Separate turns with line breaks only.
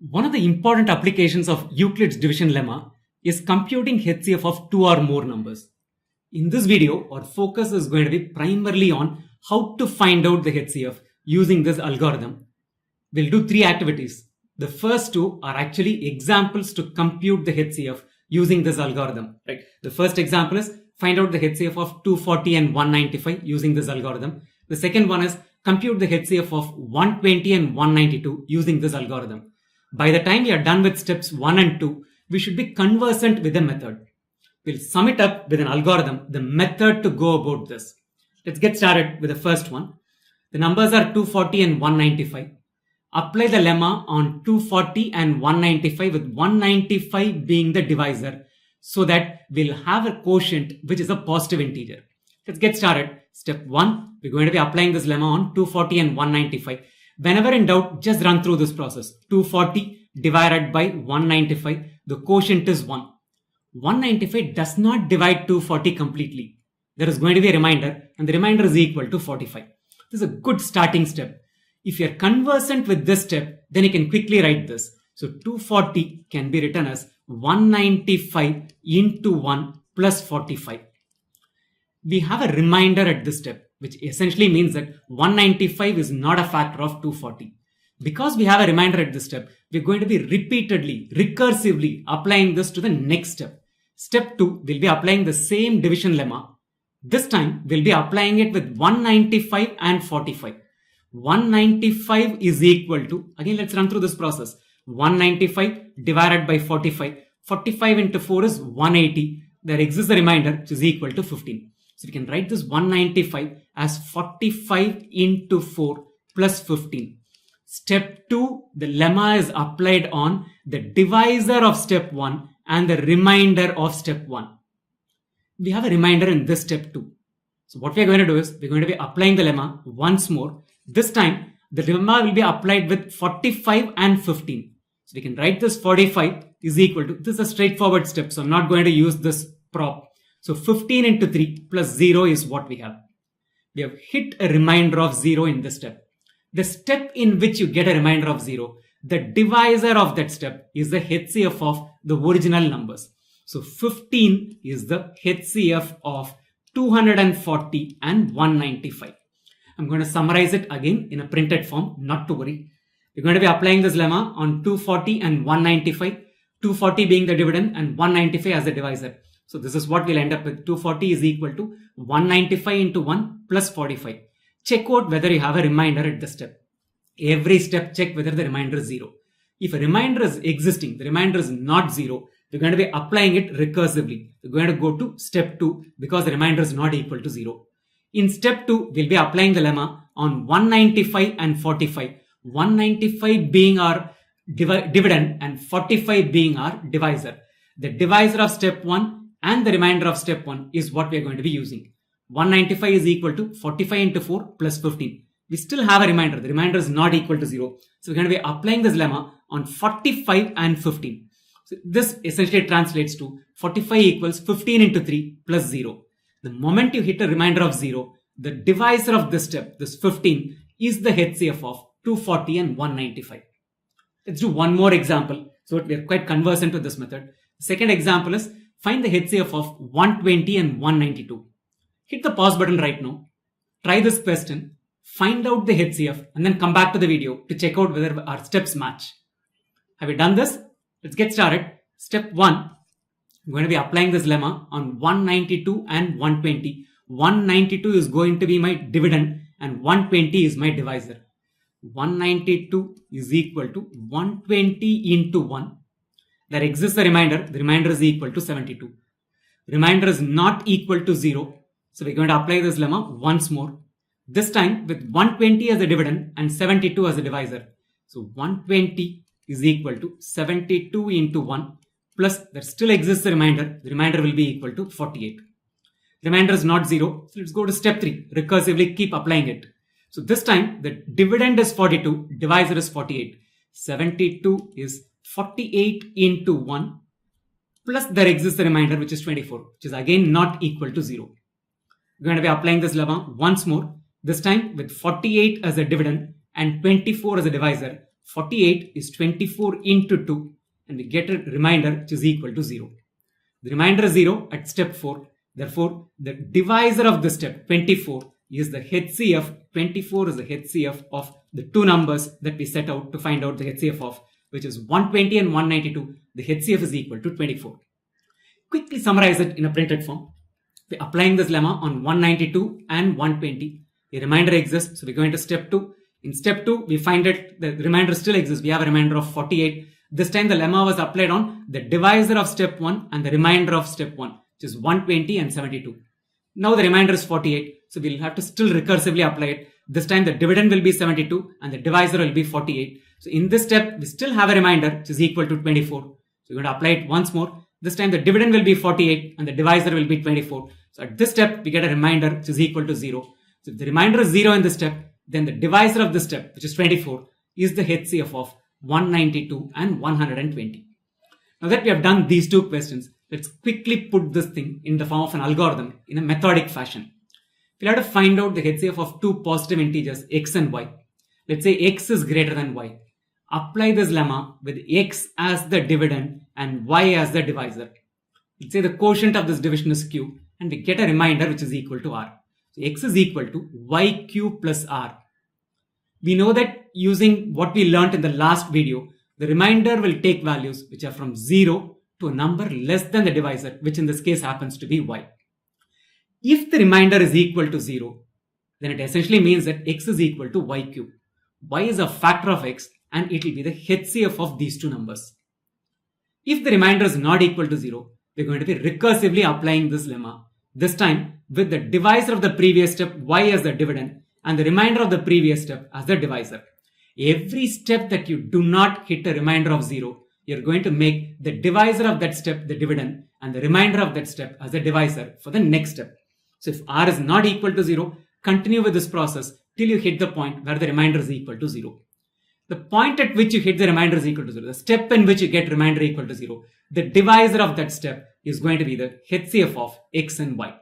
One of the important applications of Euclid's division lemma is computing HCF of two or more numbers. In this video, our focus is going to be primarily on how to find out the HCF using this algorithm. We'll do three activities. The first two are actually examples to compute the HCF using this algorithm. Right? The first example is find out the HCF of 240 and 195 using this algorithm. The second one is compute the HCF of 120 and 192 using this algorithm. By the time we are done with steps 1 and 2, we should be conversant with the method. We'll sum it up with an algorithm, the method to go about this. Let's get started with the first one. The numbers are 240 and 195. Apply the lemma on 240 and 195 with 195 being the divisor so that we'll have a quotient which is a positive integer. Let's get started. Step 1, we're going to be applying this lemma on 240 and 195. Whenever in doubt, just run through this process. 240 divided by 195, the quotient is 1. 195 does not divide 240 completely. There is going to be a remainder and the remainder is equal to 45. This is a good starting step. If you are conversant with this step, then you can quickly write this. So 240 can be written as 195 into 1 plus 45. We have a remainder at this step, which essentially means that 195 is not a factor of 240. Because we have a remainder at this step, we're going to be repeatedly, recursively applying this to the next step. Step 2, we'll be applying the same division lemma. This time, we'll be applying it with 195 and 45. 195 is equal to, again let's run through this process, 195 divided by 45. 45 into 4 is 180. There exists a remainder which is equal to 15. So we can write this 195 as 45 into 4 plus 15. Step 2, the lemma is applied on the divisor of step 1 and the remainder of step 1. We have a remainder in this step 2. So what we are going to do is we're going to be applying the lemma once more. This time the lemma will be applied with 45 and 15. So we can write this 45 is equal to, this is a straightforward step, so I'm not going to use this prop. So 15 into 3 plus 0 is what we have. We have hit a remainder of 0 in this step. The step in which you get a remainder of 0, the divisor of that step is the HCF of the original numbers. So 15 is the HCF of 240 and 195. I'm going to summarize it again in a printed form, not to worry. We're going to be applying this lemma on 240 and 195, 240 being the dividend and 195 as the divisor. So this is what we'll end up with. 240 is equal to 195 into 1 plus 45. Check out whether you have a remainder at this step. Every step check whether the remainder is 0. If a remainder is existing, the remainder is not 0, we're going to be applying it recursively. We're going to go to step 2 because the remainder is not equal to 0. In step 2, we'll be applying the lemma on 195 and 45. 195 being our dividend and 45 being our divisor. The divisor of step 1 and the remainder of step 1 is what we are going to be using. 195 is equal to 45 into 4 plus 15. We still have a remainder. The remainder is not equal to 0. So we're going to be applying this lemma on 45 and 15. So this essentially translates to 45 equals 15 into 3 plus 0. The moment you hit a remainder of 0, the divisor of this step, this 15, is the HCF of 240 and 195. Let's do one more example so that we are quite conversant with this method. The second example is find the HCF of 120 and 192. Hit the pause button right now. Try this question, find out the HCF and then come back to the video to check out whether our steps match. Have you done this? Let's get started. Step 1, I'm going to be applying this lemma on 192 and 120. 192 is going to be my dividend and 120 is my divisor. 192 is equal to 120 into 1. There exists a remainder. The remainder is equal to 72. Remainder is not equal to 0. So we're going to apply this lemma once more. This time with 120 as a dividend and 72 as a divisor. So 120 is equal to 72 into 1 plus there still exists a remainder. The remainder will be equal to 48. Remainder is not 0. So let's go to step 3. Recursively keep applying it. So this time the dividend is 42, divisor is 48. 72 is 48 into 1 plus there exists a remainder which is 24, which is again not equal to 0. We're going to be applying this lemma once more. This time with 48 as a dividend and 24 as a divisor. 48 is 24 into 2 and we get a remainder which is equal to 0. The remainder is 0 at step 4. Therefore, the divisor of this step, 24, is the HCF. 24 is the HCF of the two numbers that we set out to find out the HCF of, which is 120 and 192. The HCF is equal to 24. Quickly summarize it in a printed form. We're applying this lemma on 192 and 120. A remainder exists, so we're going to step 2. In step 2, we find that the remainder still exists. We have a remainder of 48. This time the lemma was applied on the divisor of step 1 and the remainder of step 1, which is 120 and 72. Now the remainder is 48, so we'll have to still recursively apply it. This time the dividend will be 72 and the divisor will be 48. So in this step, we still have a remainder which is equal to 24. So we're going to apply it once more. This time the dividend will be 48 and the divisor will be 24. So at this step, we get a remainder which is equal to 0. So if the remainder is 0 in this step, then the divisor of this step, which is 24, is the HCF of 192 and 120. Now that we have done these two questions, let's quickly put this thing in the form of an algorithm in a methodic fashion. We'll have to find out the HCF of two positive integers, x and y. Let's say x is greater than y. Apply this lemma with x as the dividend and y as the divisor. Let's say the quotient of this division is q and we get a remainder which is equal to r. So x is equal to yq plus r. We know that using what we learned in the last video, the remainder will take values which are from 0 to a number less than the divisor, which in this case happens to be y. If the remainder is equal to 0, then it essentially means that x is equal to y cube. Y is a factor of x and it will be the HCF of these two numbers. If the remainder is not equal to 0, we're going to be recursively applying this lemma, this time with the divisor of the previous step y as the dividend and the remainder of the previous step as the divisor. Every step that you do not hit a remainder of 0, you're going to make the divisor of that step the dividend and the remainder of that step as the divisor for the next step. So if r is not equal to 0, continue with this process till you hit the point where the remainder is equal to 0. The point at which you hit the remainder is equal to 0, the step in which you get remainder equal to 0, the divisor of that step is going to be the HCF of x and y.